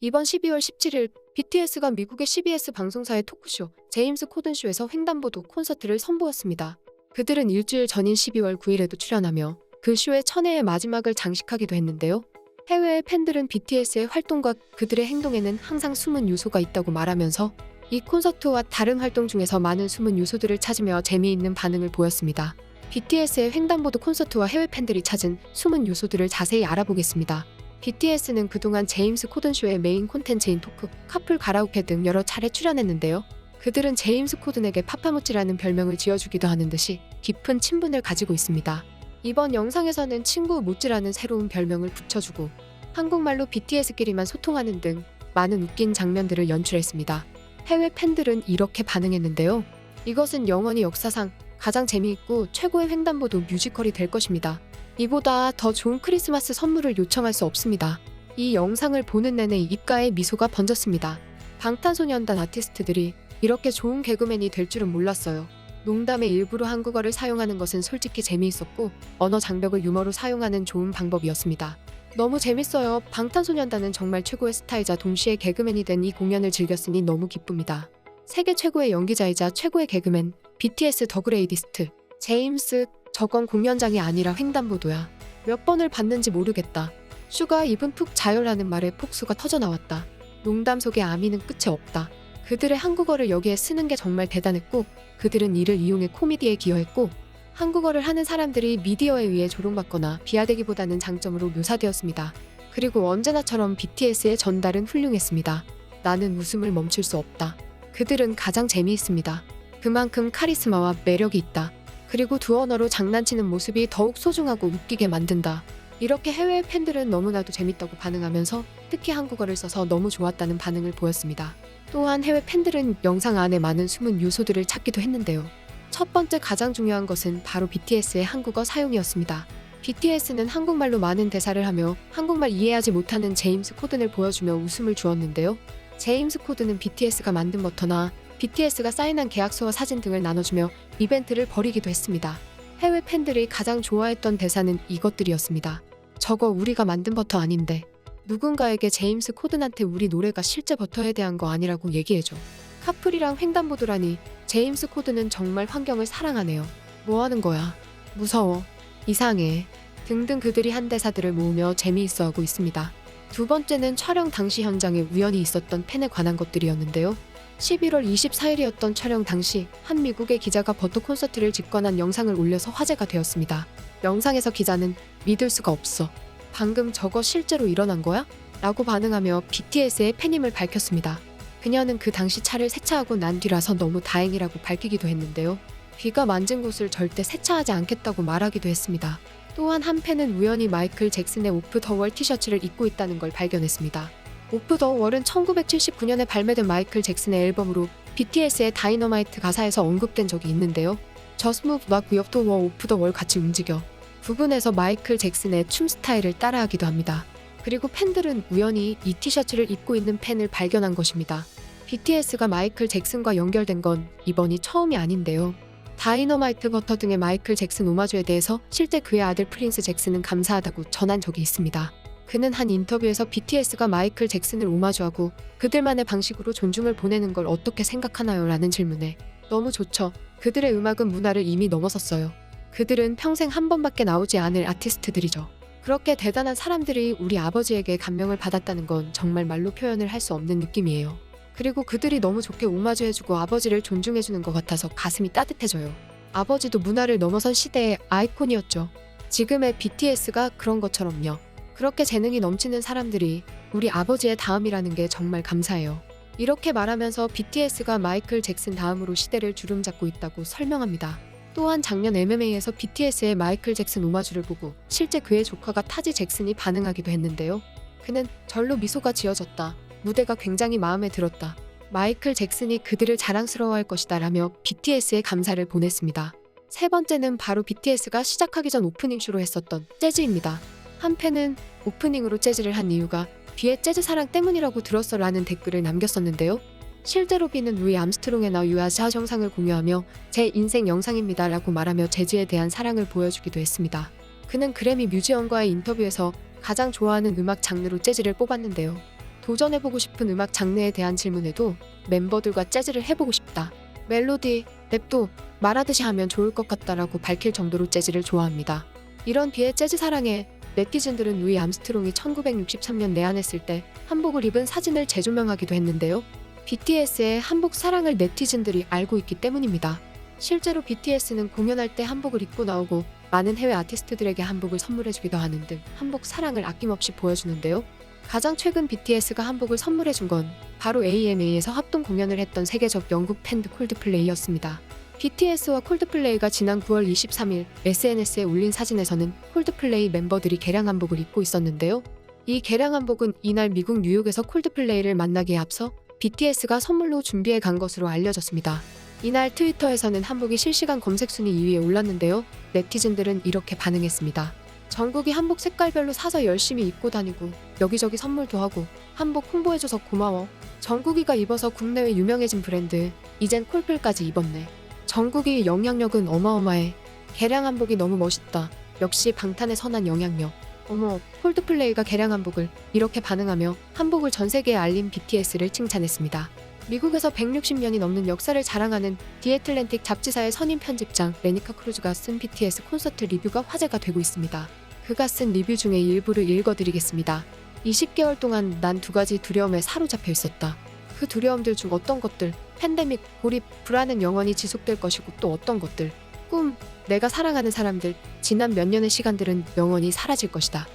이번 12월 17일 BTS가 미국의 CBS 방송사의 토크쇼 제임스 코든 쇼에서 횡단보도 콘서트를 선보였습니다. 그들은 일주일 전인 12월 9일에도 출연하며 그 쇼의 천회의 마지막을 장식하기도 했는데요. 해외의 팬들은 BTS의 활동과 그들의 행동에는 항상 숨은 요소가 있다고 말하면서 이 콘서트와 다른 활동 중에서 많은 숨은 요소들을 찾으며 재미있는 반응을 보였습니다. BTS의 횡단보도 콘서트와 해외 팬들이 찾은 숨은 요소들을 자세히 알아보겠습니다. BTS는 그동안 제임스 코든 쇼의 메인 콘텐츠인 토크, 카풀 가라오케 등 여러 차례 출연했는데요. 그들은 제임스 코든에게 파파무치라는 별명을 지어주기도 하는 듯이 깊은 친분을 가지고 있습니다. 이번 영상에서는 친구 모찌라는 새로운 별명을 붙여주고 한국말로 BTS끼리만 소통하는 등 많은 웃긴 장면들을 연출했습니다. 해외 팬들은 이렇게 반응했는데요. 이것은 영원히 역사상 가장 재미있고 최고의 횡단보도 뮤지컬이 될 것입니다. 이보다 더 좋은 크리스마스 선물을 요청할 수 없습니다. 이 영상을 보는 내내 입가에 미소가 번졌습니다. 방탄소년단 아티스트들이 이렇게 좋은 개그맨이 될 줄은 몰랐어요. 농담에 일부러 한국어를 사용하는 것은 솔직히 재미있었고 언어 장벽을 유머로 사용하는 좋은 방법이었습니다. 너무 재밌어요. 방탄소년단은 정말 최고의 스타이자 동시에 개그맨이 된 이 공연을 즐겼으니 너무 기쁩니다. 세계 최고의 연기자이자 최고의 개그맨 BTS 더 그레이디스트 제임스 저건 공연장이 아니라 횡단보도야. 몇 번을 봤는지 모르겠다. 슈가 입은 푹 자요라는 말에 폭소가 터져나왔다. 농담 속에 아미는 끝이 없다. 그들의 한국어를 여기에 쓰는 게 정말 대단했고 그들은 이를 이용해 코미디에 기여했고 한국어를 하는 사람들이 미디어에 의해 조롱받거나 비하되기보다는 장점으로 묘사되었습니다. 그리고 언제나처럼 BTS의 전달은 훌륭했습니다. 나는 웃음을 멈출 수 없다. 그들은 가장 재미있습니다. 그만큼 카리스마와 매력이 있다. 그리고 두 언어로 장난치는 모습이 더욱 소중하고 웃기게 만든다. 이렇게 해외 팬들은 너무나도 재밌다고 반응하면서 특히 한국어를 써서 너무 좋았다는 반응을 보였습니다. 또한 해외 팬들은 영상 안에 많은 숨은 요소들을 찾기도 했는데요. 첫 번째 가장 중요한 것은 바로 BTS의 한국어 사용이었습니다. BTS는 한국말로 많은 대사를 하며 한국말 이해하지 못하는 제임스 코든을 보여주며 웃음을 주었는데요. 제임스 코든은 BTS가 만든 버터나 BTS가 사인한 계약서와 사진 등을 나눠주며 이벤트를 벌이기도 했습니다. 해외 팬들이 가장 좋아했던 대사는 이것들이었습니다. 저거 우리가 만든 버터 아닌데. 누군가에게 제임스 코든한테 우리 노래가 실제 버터에 대한 거 아니라고 얘기해줘. 카풀이랑 횡단보도라니 제임스 코든은 정말 환경을 사랑하네요. 뭐 하는 거야? 무서워. 이상해. 등등 그들이 한 대사들을 모으며 재미있어하고 있습니다. 두 번째는 촬영 당시 현장에 우연히 있었던 팬에 관한 것들이었는데요. 11월 24일이었던 촬영 당시 한 미국의 기자가 버터 콘서트를 직관한 영상을 올려서 화제가 되었습니다. 영상에서 기자는 믿을 수가 없어. 방금 저거 실제로 일어난 거야? 라고 반응하며 BTS의 팬임을 밝혔습니다. 그녀는 그 당시 차를 세차하고 난 뒤라서 너무 다행이라고 밝히기도 했는데요. 비가 만진 곳을 절대 세차하지 않겠다고 말하기도 했습니다. 또한 한 팬은 우연히 마이클 잭슨의 오프 더 월 티셔츠를 입고 있다는 걸 발견했습니다. 오프 더 월은 1979년에 발매된 마이클 잭슨의 앨범으로 BTS의 다이너마이트 가사에서 언급된 적이 있는데요. Just move 나 구엽도 워 오프 더 월 같이 움직여 부분에서 마이클 잭슨의 춤 스타일을 따라하기도 합니다. 그리고 팬들은 우연히 이 티셔츠를 입고 있는 팬을 발견한 것입니다. BTS가 마이클 잭슨과 연결된 건 이번이 처음이 아닌데요. 다이너마이트 버터 등의 마이클 잭슨 오마주에 대해서 실제 그의 아들 프린스 잭슨은 감사하다고 전한 적이 있습니다. 그는 한 인터뷰에서 BTS가 마이클 잭슨을 오마주하고 그들만의 방식으로 존중을 보내는 걸 어떻게 생각하나요? 라는 질문에 너무 좋죠. 그들의 음악은 문화를 이미 넘어섰어요. 그들은 평생 한 번밖에 나오지 않을 아티스트들이죠. 그렇게 대단한 사람들이 우리 아버지에게 감명을 받았다는 건 정말 말로 표현을 할 수 없는 느낌이에요. 그리고 그들이 너무 좋게 오마주해주고 아버지를 존중해주는 것 같아서 가슴이 따뜻해져요. 아버지도 문화를 넘어선 시대의 아이콘이었죠. 지금의 BTS가 그런 것처럼요. 그렇게 재능이 넘치는 사람들이 우리 아버지의 다음이라는 게 정말 감사해요. 이렇게 말하면서 BTS가 마이클 잭슨 다음으로 시대를 주름잡고 있다고 설명합니다. 또한 작년 MMA에서 BTS의 마이클 잭슨 오마주를 보고 실제 그의 조카가 타지 잭슨이 반응하기도 했는데요. 그는 절로 미소가 지어졌다. 무대가 굉장히 마음에 들었다. 마이클 잭슨이 그들을 자랑스러워할 것이다 라며 BTS에 감사를 보냈습니다. 세 번째는 바로 BTS가 시작하기 전 오프닝쇼로 했었던 재즈입니다. 한 팬은 오프닝으로 재즈를 한 이유가 비의 재즈 사랑 때문이라고 들었어 라는 댓글을 남겼었는데요. 실제로 비는 루이 암스트롱의 Now You Are Jazz 영상을 공유하며 제 인생 영상입니다 라고 말하며 재즈에 대한 사랑을 보여주기도 했습니다. 그는 그래미 뮤지엄과의 인터뷰에서 가장 좋아하는 음악 장르로 재즈를 뽑았는데요. 도전해보고 싶은 음악 장르에 대한 질문에도 멤버들과 재즈를 해보고 싶다. 멜로디, 랩도 말하듯이 하면 좋을 것 같다라고 밝힐 정도로 재즈를 좋아합니다. 이런 비의 재즈 사랑에 네티즌들은 루이 암스트롱이 1963년 내한했을 때 한복을 입은 사진을 재조명하기도 했는데요. BTS의 한복 사랑을 네티즌들이 알고 있기 때문입니다. 실제로 BTS는 공연할 때 한복을 입고 나오고 많은 해외 아티스트들에게 한복을 선물해주기도 하는 등 한복 사랑을 아낌없이 보여주는데요. 가장 최근 BTS가 한복을 선물해준 건 바로 AMA에서 합동 공연을 했던 세계적 영국 밴드 콜드플레이였습니다. BTS와 콜드플레이가 지난 9월 23일 SNS에 올린 사진에서는 콜드플레이 멤버들이 개량 한복을 입고 있었는데요. 이 개량 한복은 이날 미국 뉴욕에서 콜드플레이를 만나기에 앞서 BTS가 선물로 준비해 간 것으로 알려졌습니다. 이날 트위터에서는 한복이 실시간 검색 순위 2위에 올랐는데요. 네티즌들은 이렇게 반응했습니다. 정국이 한복 색깔별로 사서 열심히 입고 다니고 여기저기 선물도 하고 한복 홍보해줘서 고마워. 정국이가 입어서 국내외 유명해진 브랜드 이젠 콜플까지 입었네. 정국이 영향력은 어마어마해. 개량 한복이 너무 멋있다. 역시 방탄의 선한 영향력. 어머, 콜드플레이가 개량 한복을 이렇게 반응하며 한복을 전 세계에 알린 BTS를 칭찬했습니다. 미국에서 160년이 넘는 역사를 자랑하는 디 애틀랜틱 잡지사의 선임 편집장 레니카 크루즈가 쓴 BTS 콘서트 리뷰가 화제가 되고 있습니다. 그가 쓴 리뷰 중에 일부를 읽어드리겠습니다. 20개월 동안 난 두 가지 두려움에 사로잡혀 있었다. 그 두려움들 중 어떤 것들, 팬데믹, 고립, 불안은 영원히 지속될 것이고 또 어떤 것들, 꿈, 내가 사랑하는 사람들, 지난 몇 년의 시간들은 영원히 사라질 것이다.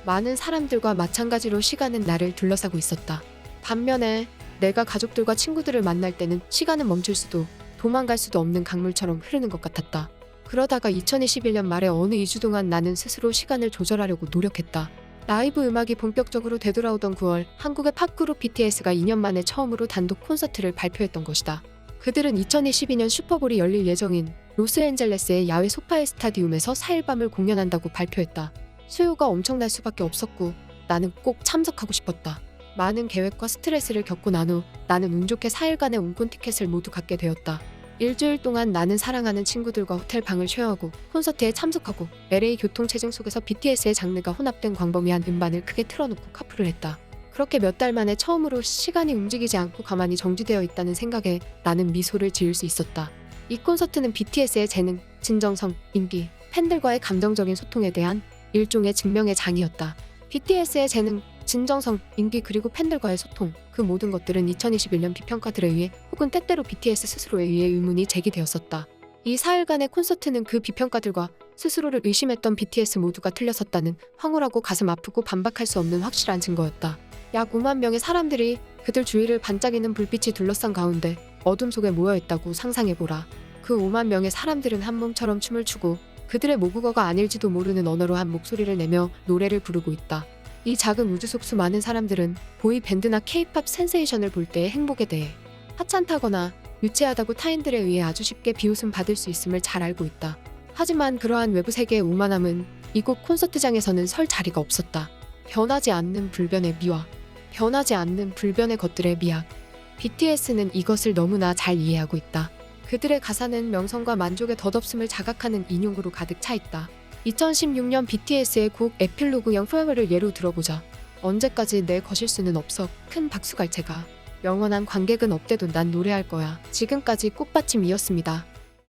많은 사람들과 마찬가지로 시간은 나를 둘러싸고 있었다. 반면에 내가 가족들과 친구들을 만날 때는 시간은 멈출 수도 도망갈 수도 없는 강물처럼 흐르는 것 같았다. 그러다가 2021년 말에 어느 2주 동안 나는 스스로 시간을 조절하려고 노력했다. 라이브 음악이 본격적으로 되돌아오던 9월 한국의 팝그룹 BTS가 2년 만에 처음으로 단독 콘서트를 발표했던 것이다. 그들은 2022년 슈퍼볼이 열릴 예정인 로스앤젤레스의 야외 소파의 스타디움에서 4일 밤을 공연한다고 발표했다. 수요가 엄청날 수밖에 없었고 나는 꼭 참석하고 싶었다. 많은 계획과 스트레스를 겪고 난 후 나는 운 좋게 4일간의 운권 티켓을 모두 갖게 되었다. 일주일 동안 나는 사랑하는 친구들과 호텔 방을 쉐어하고 콘서트에 참석하고 LA 교통체증 속에서 BTS의 장르가 혼합된 광범위한 음반을 크게 틀어놓고 카풀을 했다. 그렇게 몇 달 만에 처음으로 시간이 움직이지 않고 가만히 정지되어 있다는 생각에 나는 미소를 지을 수 있었다. 이 콘서트는 BTS의 재능, 진정성, 인기, 팬들과의 감정적인 소통에 대한 일종의 증명의 장이었다. BTS의 재능, 진정성, 인기 그리고 팬들과의 소통, 그 모든 것들은 2021년 비평가들에 의해 혹은 때때로 BTS 스스로에 의해 의문이 제기되었었다. 이 4일간의 콘서트는 그 비평가들과 스스로를 의심했던 BTS 모두가 틀렸었다는 황홀하고 가슴 아프고 반박할 수 없는 확실한 증거였다. 약 5만 명의 사람들이 그들 주위를 반짝이는 불빛이 둘러싼 가운데 어둠 속에 모여있다고 상상해보라. 그 5만 명의 사람들은 한 몸처럼 춤을 추고 그들의 모국어가 아닐지도 모르는 언어로 한 목소리를 내며 노래를 부르고 있다. 이 작은 우주 속 수많은 사람들은 보이밴드나 케이팝 센세이션을 볼 때의 행복에 대해 하찮다거나 유치하다고 타인들에 의해 아주 쉽게 비웃음 받을 수 있음을 잘 알고 있다. 하지만 그러한 외부 세계의 오만함은 이곳 콘서트장에서는 설 자리가 없었다. 변하지 않는 불변의 미화, 변하지 않는 불변의 것들의 미학. BTS는 이것을 너무나 잘 이해하고 있다. 그들의 가사는 명성과 만족의 덧없음을 자각하는 인용으로 가득 차 있다. 2016년 BTS의 곡 에필로그형 Forever를 예로 들어보자. 언제까지 내 것일 수는 없어. 큰 박수갈채가. 영원한 관객은 없대도 난 노래할 거야. 지금까지 꽃받침이었습니다.